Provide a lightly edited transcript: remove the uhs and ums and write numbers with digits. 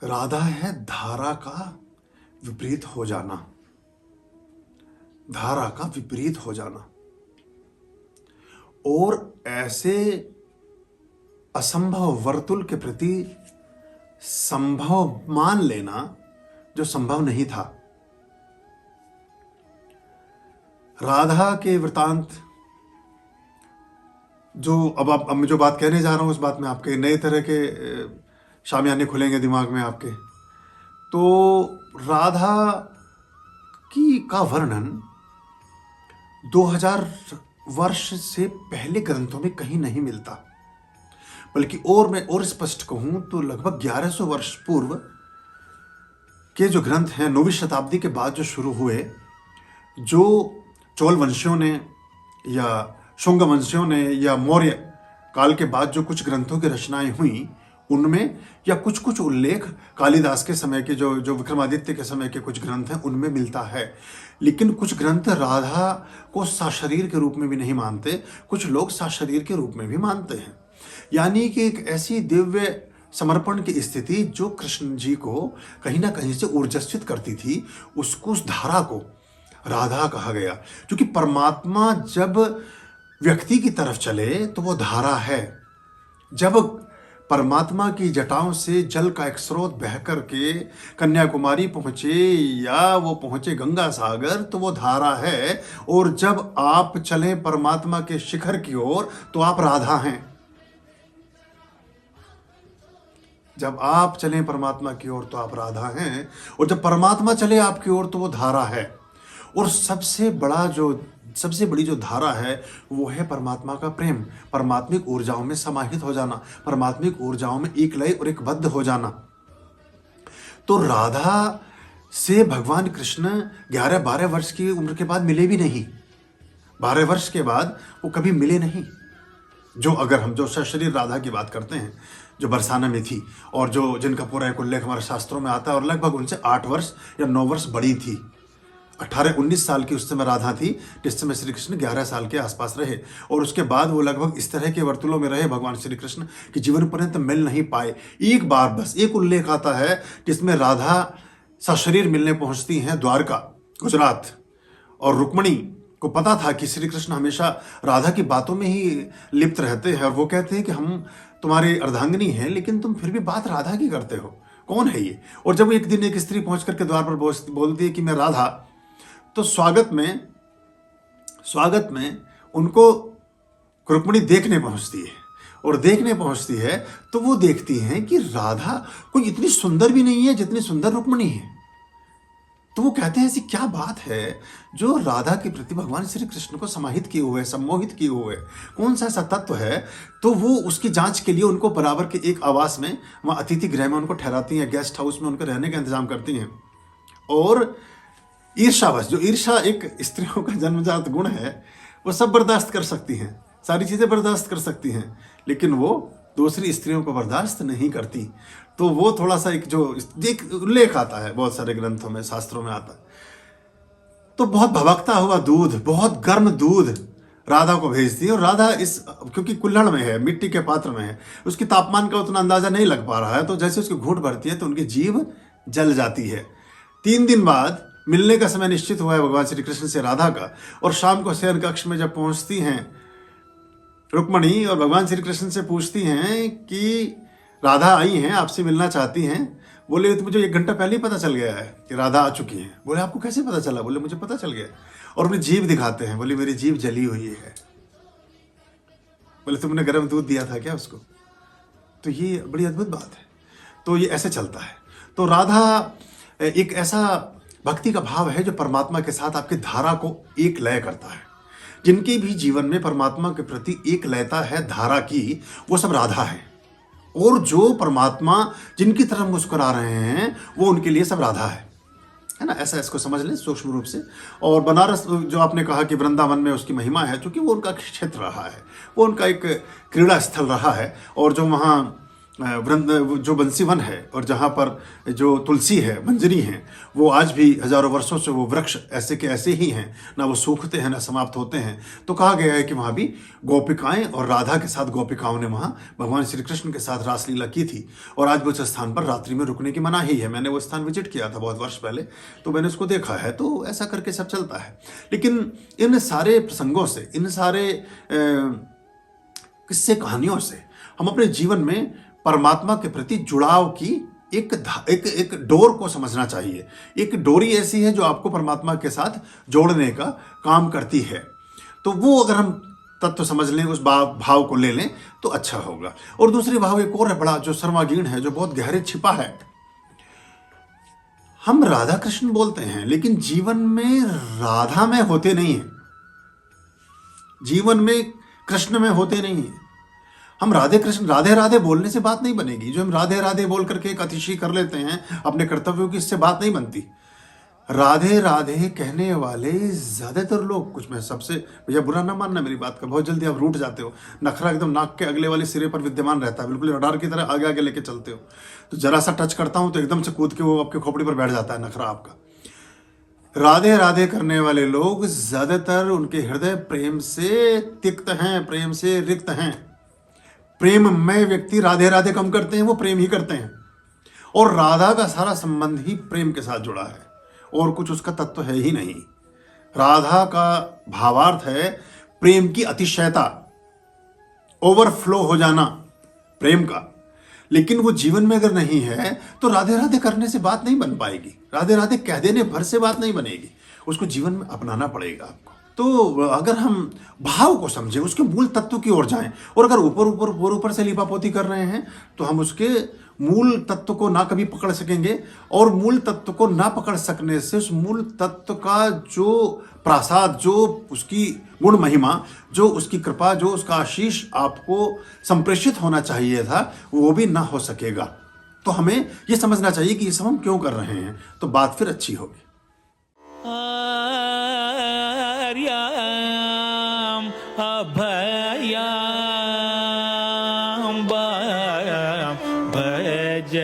राधा है धारा का विपरीत हो जाना। धारा का विपरीत हो जाना और ऐसे असंभव वर्तुल के प्रति संभव मान लेना जो संभव नहीं था। राधा के वृतांत जो अब मैं जो बात कहने जा रहा हूं उस बात में आपके नए तरह के शामियाने खुलेंगे दिमाग में आपके। तो राधा का वर्णन 2000 वर्ष से पहले ग्रंथों में कहीं नहीं मिलता, बल्कि मैं और स्पष्ट कहूं तो लगभग 1100 वर्ष पूर्व के जो ग्रंथ हैं 9वीं शताब्दी के बाद जो शुरू हुए, जो चोल वंशियों ने या शुंग वंशियों ने या मौर्य काल के बाद जो कुछ ग्रंथों की रचनाएं हुई उनमें, या कुछ कुछ उल्लेख कालिदास के समय के जो विक्रमादित्य के समय के कुछ ग्रंथ हैं उनमें मिलता है। लेकिन कुछ ग्रंथ राधा को साशरीर के रूप में भी नहीं मानते, कुछ लोग साशरीर के रूप में भी मानते हैं। यानी कि एक ऐसी दिव्य समर्पण की स्थिति जो कृष्ण जी को कहीं ना कहीं से ऊर्जस्वित करती थी, उसको, उस धारा को राधा कहा गया। क्योंकि परमात्मा जब व्यक्ति की तरफ चले तो वो धारा है। जब परमात्मा की जटाओं से जल का एक स्रोत बह कर के कन्याकुमारी पहुंचे या वो पहुंचे गंगा सागर तो वो धारा है। और जब आप चलें परमात्मा के शिखर की ओर तो आप राधा हैं। जब आप चलें परमात्मा की ओर तो आप राधा हैं, और जब परमात्मा चले आपकी ओर तो वो धारा है। और सबसे बड़ी जो धारा है वो है परमात्मा का प्रेम, परमात्मिक ऊर्जाओं में समाहित हो जाना, परमात्मिक ऊर्जाओं में एक लय और एक बद्ध हो जाना। तो राधा से भगवान कृष्ण 11-12 वर्ष की उम्र के बाद मिले भी नहीं। 12 वर्ष के बाद वो कभी मिले नहीं। जो अगर हम जो सशरीर राधा की बात करते हैं जो बरसाना में थी, और जिनका पूरा एक उल्लेख हमारे शास्त्रों में आता है, और लगभग उनसे 8 वर्ष या 9 वर्ष बड़ी थी। 18-19 साल की उस समय राधा थी, जिस समय श्री कृष्ण 11 साल के आसपास रहे। और उसके बाद वो लगभग इस तरह के वर्तुलों में रहे भगवान श्री कृष्ण कि जीवन पर्यंत मिल नहीं पाए। एक बार बस एक उल्लेख आता है जिसमें राधा सशरीर मिलने पहुंचती हैं द्वारका, गुजरात, और रुक्मणी को पता था कि श्री कृष्ण हमेशा राधा की बातों में ही लिप्त रहते हैं, और वो कहते हैं कि हम तुम्हारी अर्धांगिनी हैं लेकिन तुम फिर भी बात राधा की करते हो, कौन है ये। और जब एक दिन एक स्त्री पहुंच करके द्वार पर बोलती है कि मैं राधा, तो स्वागत में उनको रुक्मिणी देखने पहुंचती है। और देखने पहुंचती है तो वो देखती हैं कि राधा कोई इतनी सुंदर भी नहीं है जितनी सुंदर रुक्मिणी है। तो वो कहते हैं ऐसी क्या बात है जो राधा के प्रति भगवान श्री कृष्ण को समाहित किए हुए, सम्मोहित किए हुए, कौन सा ऐसा तत्व है। तो वो उसकी जांच के लिए उनको बराबर के एक आवास में, वहाँ अतिथि गृह में उनको ठहराती हैं, गेस्ट हाउस में उनके रहने का इंतजाम करती हैं। और ईर्षावश, जो ईर्षा एक स्त्रियों का जन्मजात गुण है, वो सब बर्दाश्त कर सकती हैं, सारी चीज़ें बर्दाश्त कर सकती हैं, लेकिन वो दूसरी स्त्रियों को बर्दाश्त नहीं करती। तो वो थोड़ा सा एक उल्लेख आता है बहुत सारे ग्रंथों में, शास्त्रों में आता है। तो बहुत भभकता हुआ दूध, बहुत गर्म दूध राधा को भेजती है। और राधा क्योंकि कुल्हड़ में है, मिट्टी के पात्र में है, उसकी तापमान का उतना अंदाजा नहीं लग पा रहा है। तो जैसे उसकी घूंट भरती है तो उनकी जीभ जल जाती है। 3 दिन बाद मिलने का समय निश्चित हुआ है भगवान श्री कृष्ण से राधा का। और शाम को शयन कक्ष में जब पहुंचती हैं रुक्मणी और भगवान श्री कृष्ण से पूछती हैं कि राधा आई हैं, आपसे मिलना चाहती हैं। बोले तो मुझे 1 घंटा पहले ही पता चल गया है कि राधा आ चुकी हैं। बोले आपको कैसे पता चला? बोले मुझे पता चल गया। और अपनी जीभ दिखाते हैं, बोले मेरी जीभ जली हुई है। बोले तुमने गर्म दूध दिया था क्या उसको? तो ये बड़ी अद्भुत बात है। तो ये ऐसे चलता है। तो राधा एक ऐसा भक्ति का भाव है जो परमात्मा के साथ आपकी धारा को एक लय करता है। जिनके भी जीवन में परमात्मा के प्रति एक लयता है धारा की, वो सब राधा है। और जो परमात्मा जिनकी तरफ मुस्कुरा रहे हैं वो उनके लिए सब राधा है ना। ऐसा इसको समझ लें सूक्ष्म रूप से। और बनारस जो आपने कहा कि वृंदावन में उसकी महिमा है, क्योंकि वो उनका क्षेत्र रहा है, वो उनका एक क्रीड़ा स्थल रहा है। और जो वहाँ जो बंसीवन है और जहाँ पर जो तुलसी है, मंजरी है, वो आज भी हजारों वर्षों से वो वृक्ष ऐसे के ऐसे ही हैं, ना वो सूखते हैं ना समाप्त होते हैं। तो कहा गया है कि वहाँ भी गोपिकाएं और राधा के साथ गोपिकाओं ने वहाँ भगवान श्री कृष्ण के साथ रासलीला की थी। और आज भी उस स्थान पर रात्रि में रुकने की मनाही है। मैंने वो स्थान विजिट किया था बहुत वर्ष पहले, तो मैंने उसको देखा है। तो ऐसा करके सब चलता है। लेकिन इन सारे प्रसंगों से, इन सारे किस्से कहानियों से हम अपने जीवन में परमात्मा के प्रति जुड़ाव की एक डोर को समझना चाहिए। एक डोरी ऐसी है जो आपको परमात्मा के साथ जोड़ने का काम करती है। तो वो अगर हम तत्व समझ लें, उस भाव को ले लें तो अच्छा होगा। और दूसरी भाव एक और है बड़ा, जो सर्वागीण है, जो बहुत गहरे छिपा है। हम राधा कृष्ण बोलते हैं लेकिन जीवन में राधा में होते नहीं हैं, जीवन में कृष्ण में होते नहीं हैं। हम राधे कृष्ण, राधे राधे बोलने से बात नहीं बनेगी। जो हम राधे राधे बोल करके एक अतिशी कर लेते हैं अपने कर्तव्यों की, इससे बात नहीं बनती। राधे राधे कहने वाले ज्यादातर लोग, कुछ मैं सबसे, भैया बुरा ना मानना मेरी बात का, बहुत जल्दी आप रूठ जाते हो। नखरा एकदम नाक के अगले वाले सिरे पर विद्यमान रहता है, बिल्कुल रडार की तरह आगे आगे लेके चलते हो। तो जरा सा टच करता हूं तो एकदम से कूद के वो आपके खोपड़ी पर बैठ जाता है नखरा आपका। राधे राधे करने वाले लोग ज्यादातर, उनके हृदय प्रेम से तिक्त हैं, प्रेम से रिक्त हैं। प्रेममय व्यक्ति राधे राधे कम करते हैं, वो प्रेम ही करते हैं। और राधा का सारा संबंध ही प्रेम के साथ जुड़ा है, और कुछ उसका तत्व है ही नहीं। राधा का भावार्थ है प्रेम की अतिशयता, ओवरफ्लो हो जाना प्रेम का। लेकिन वो जीवन में अगर नहीं है तो राधे राधे करने से बात नहीं बन पाएगी, राधे राधे कह देने भर से बात नहीं बनेगी, उसको जीवन में अपनाना पड़ेगा आपको। तो अगर हम भाव को समझें, उसके मूल तत्व की ओर जाएं, और अगर ऊपर से लिपापोती कर रहे हैं तो हम उसके मूल तत्व को ना कभी पकड़ सकेंगे। और मूल तत्व को ना पकड़ सकने से उस मूल तत्व का जो प्रसाद, जो उसकी गुण महिमा, जो उसकी कृपा, जो उसका आशीष आपको संप्रेषित होना चाहिए था, वो भी ना हो सकेगा। तो हमें ये समझना चाहिए कि ये सब हम क्यों कर रहे हैं, तो बात फिर अच्छी होगी। अभयां भज